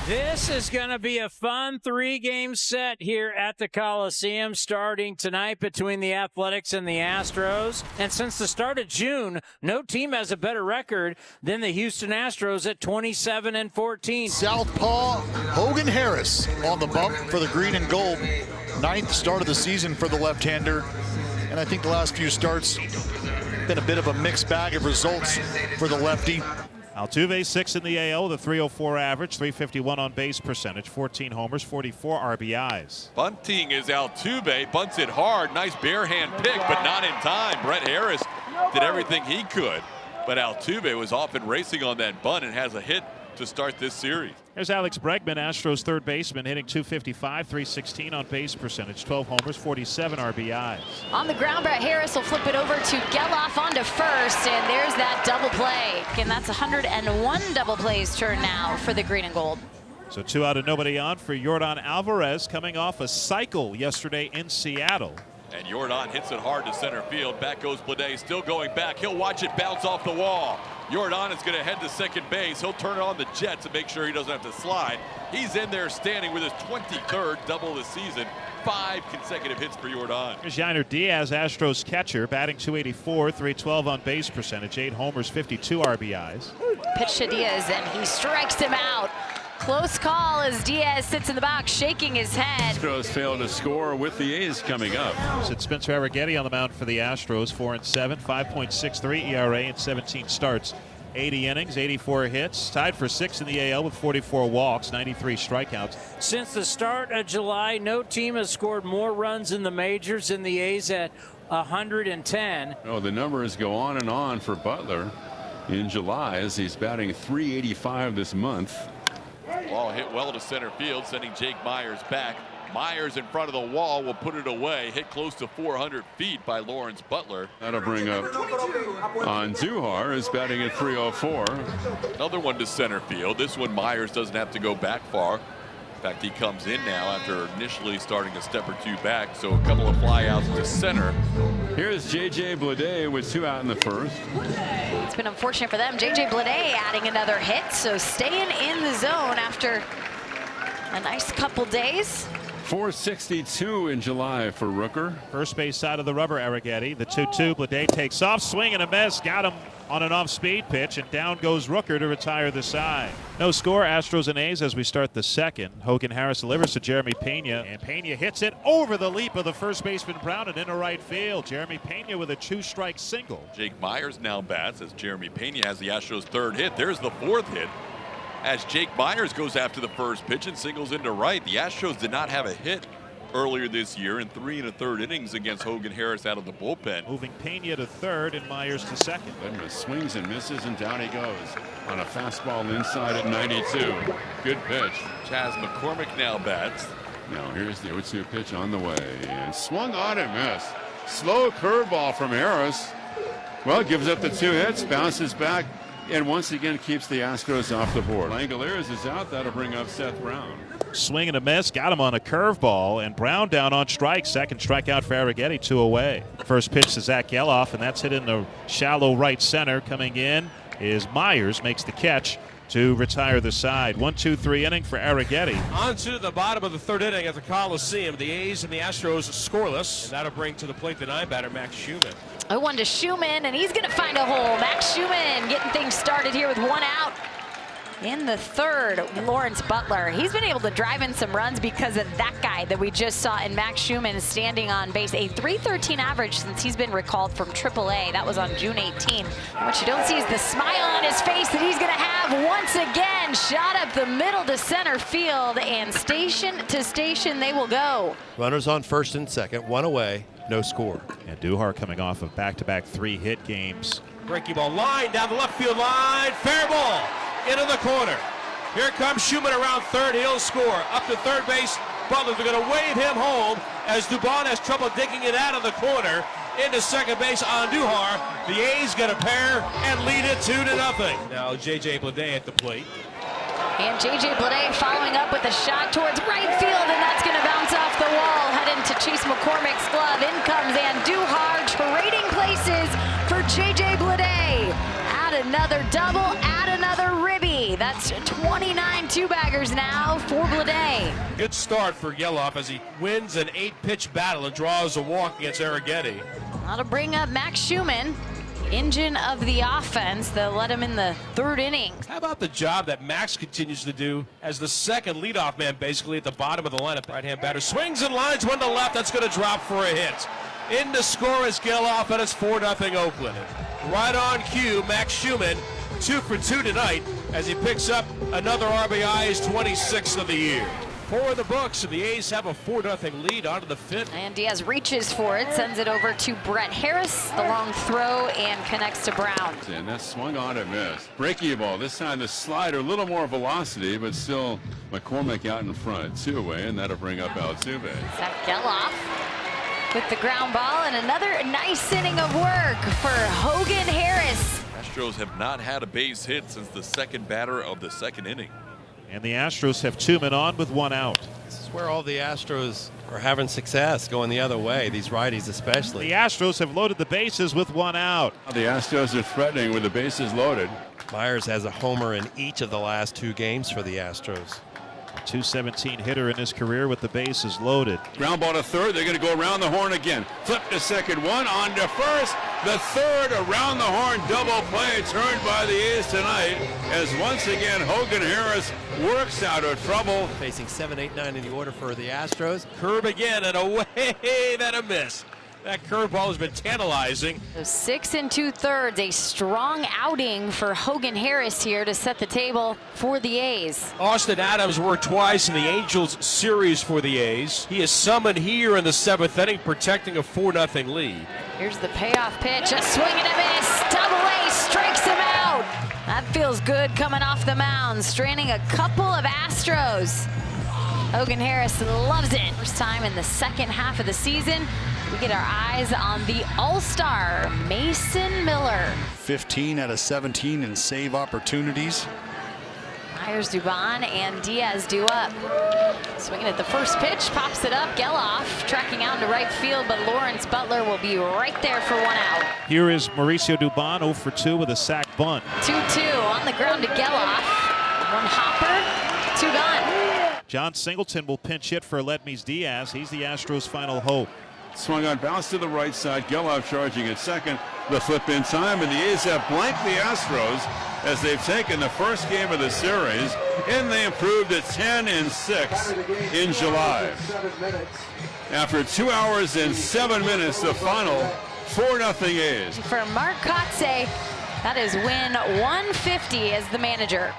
This is going to be a fun three-game set here at the Coliseum starting tonight between the Athletics and the Astros. And since the start of June, no team has a better record than the Houston Astros at 27-14. Southpaw Hogan Harris on the bump for the green and gold. Ninth start of the season for the left-hander. And I think the last few starts been a bit of a mixed bag of results for the lefty. Altuve 6 in the AL with a .304 average, .351 on base percentage, 14 homers, 44 RBIs. Bunting is Altuve, bunts it hard, nice bare hand pick, but not in time. Brett Harris did everything he could, but Altuve was off and racing on that bunt and has a hit to start this series. There's Alex Bregman, Astros third baseman, hitting .255, .316 on base percentage, 12 homers, 47 RBIs. On the ground, Brett Harris will flip it over to Geloff onto first, and there's that double play. And that's 101 double plays turn now for the green and gold. So 2 out and nobody on for Yordan Alvarez, coming off a cycle yesterday in Seattle. And Yordan hits it hard to center field. Back goes Bleday, still going back. He'll watch it bounce off the wall. Yordan is going to head to second base. He'll turn it on the jet to make sure he doesn't have to slide. He's in there standing with his 23rd double of the season. 5 consecutive hits for Yordan. Here's Yainer Diaz, Astros catcher, batting .284, .312 on base percentage, 8 homers, 52 RBIs. Pitch to Diaz, and he strikes him out. Close call as Diaz sits in the box shaking his head. Astros fail to score with the A's coming up. It's Spencer Arrighetti on the mound for the Astros, 4-7, 5.63 ERA in 17 starts, 80 innings, 84 hits, tied for 6th in the AL with 44 walks, 93 strikeouts. Since the start of July, no team has scored more runs in the majors than the A's at 110. Oh, the numbers go on and on for Butler in July as he's batting .385 this month. Ball hit well to center field, sending Jake Meyers back. Myers in front of the wall will put it away. Hit close to 400 feet by Lawrence Butler. That'll bring up Andujar, is batting at .304. Another one to center field. This one Myers doesn't have to go back far. In fact, he comes in now after initially starting a step or 2 back. So a couple of flyouts to center. Here's J.J. Bleday with 2 out in the first. It's been unfortunate for them. J.J. Bleday adding another hit, so staying in the zone after a nice couple days. .462 in July for Rooker. First base side of the rubber, Arrighetti. The 2-2, Bleday takes off, swing and a miss, got him on an off-speed pitch, and down goes Rooker to retire the side. No score, Astros and A's as we start the second. Hogan Harris delivers to Jeremy Pena, and Pena hits it over the leap of the first baseman Brown and into right field. Jeremy Pena with a 2-strike single. Jake Meyers now bats as Jeremy Pena has the Astros' 3rd hit. There's the 4th hit. As Jake Meyers goes after the first pitch and singles into right. The Astros did not have a hit earlier this year in 3 1/3 innings against Hogan Harris out of the bullpen. Moving Pena to third and Myers to second. Then swings and misses, and down he goes on a fastball inside at 92. Good pitch. Chas McCormick now bats. Now here's the 0-2 pitch on the way, and swung on and missed. Slow curveball from Harris. Well, gives up the 2 hits, bounces back, and once again keeps the Astros off the board. Langoliers is out. That'll bring up Seth Brown. Swing and a miss, got him on a curveball, and Brown down on strike. Second strikeout for Arrighetti, 2 away. First pitch to Zach Geloff, and that's hit in the shallow right center. Coming in is Myers, makes the catch to retire the side. 1-2-3 inning for Arrighetti. On to the bottom of the 3rd inning at the Coliseum. The A's and the Astros scoreless. That'll bring to the plate the 9 batter, Max Schumann. 0-1 to Schumann, and he's going to find a hole. Max Schumann getting things started here with 1 out. In the 3rd, Lawrence Butler. He's been able to drive in some runs because of that guy that we just saw in Max Schumann standing on base. A .313 average since he's been recalled from AAA. That was on June 18. And what you don't see is the smile on his face that he's going to have once again. Shot up the middle to center field, and station to station they will go. Runners on first and second, 1 away, no score. And Duhar coming off of back-to-back 3-hit games. Breaking ball line down the left field line. Fair ball into the corner. Here comes Schumann around third. He'll score. Up to third base. Butler's going to wave him home as Dubon has trouble digging it out of the corner. Into second base on Duhar. The A's get a pair and lead it 2-0. Now J.J. Bleday at the plate. And J.J. Bleday following up with a shot towards right field, and that's going to bounce off the wall, head into Chase McCormick's glove. In comes Andujar, trading places for J.J. Bleday. Add another double, add another ribby. 3. That's 29 two-baggers now for Bleday. Good start for Geloff as he wins an 8-pitch battle and draws a walk against Arrighetti. That'll bring up Max Schumann, engine of the offense. They'll let him in the 3rd inning. How about the job that Max continues to do as the second leadoff man, basically at the bottom of the lineup? Right-hand batter swings and lines one to left. That's going to drop for a hit. In to score is Geloff, and it's 4-0 Oakland. Right on cue, Max Schumann, 2 for 2 tonight as he picks up another RBI, his 26th of the year. 4 in the books, and the A's have a 4-0 lead onto the 5th. And Diaz reaches for it, sends it over to Brett Harris. The long throw and connects to Brown. And that swung on and missed. Breaking ball. This time the slider, a little more velocity, but still McCormick out in front. 2 away, and that'll bring up Altuve. Zach Geloff with the ground ball, and another nice inning of work for Hogan Harris. Astros have not had a base hit since the second batter of the 2nd inning. And the Astros have 2 men on with 1 out. This is where all the Astros are having success, going the other way, these righties especially. The Astros have loaded the bases with 1 out. The Astros are threatening with the bases loaded. Myers has a homer in each of the last 2 games for the Astros. .217 hitter in his career with the bases loaded. Ground ball to 3rd. They're going to go around the horn again. Flip to 2nd, 1 on to 1st. The 3rd around the horn double play turned by the A's tonight as once again Hogan Harris works out of trouble. Facing 7, 8, 9 in the order for the Astros. Curve again and away, that a miss. That curveball has been tantalizing. So 6 2/3, a strong outing for Hogan Harris here to set the table for the A's. Austin Adams worked twice in the Angels series for the A's. He is summoned here in the 7th inning, protecting a 4-0 lead. Here's the payoff pitch, a swing and a miss. Double A strikes him out. That feels good coming off the mound, straining a couple of Astros. Hogan Harris loves it. First time in the 2nd half of the season, we get our eyes on the All-Star, Mason Miller. 15 out of 17 in save opportunities. Myers, Dubon, and Diaz do up. Swinging at the first pitch, pops it up. Geloff tracking out into right field, but Lawrence Butler will be right there for 1 out. Here is Mauricio Dubon, 0 for 2 with a sac bunt. 2-2 on the ground to Geloff. 1 hopper, 2 gone. John Singleton will pinch hit for Aledmys Diaz. He's the Astros' final hope. Swung on, bounce to the right side. Geloff charging at 2nd. The flip in time, and the A's have blanked the Astros as they've taken the first game of the series, and they improved to 10-6 in July. After 2 hours and 7 minutes, the final 4-0 A's. For Mark Kotze, that is win 150 as the manager.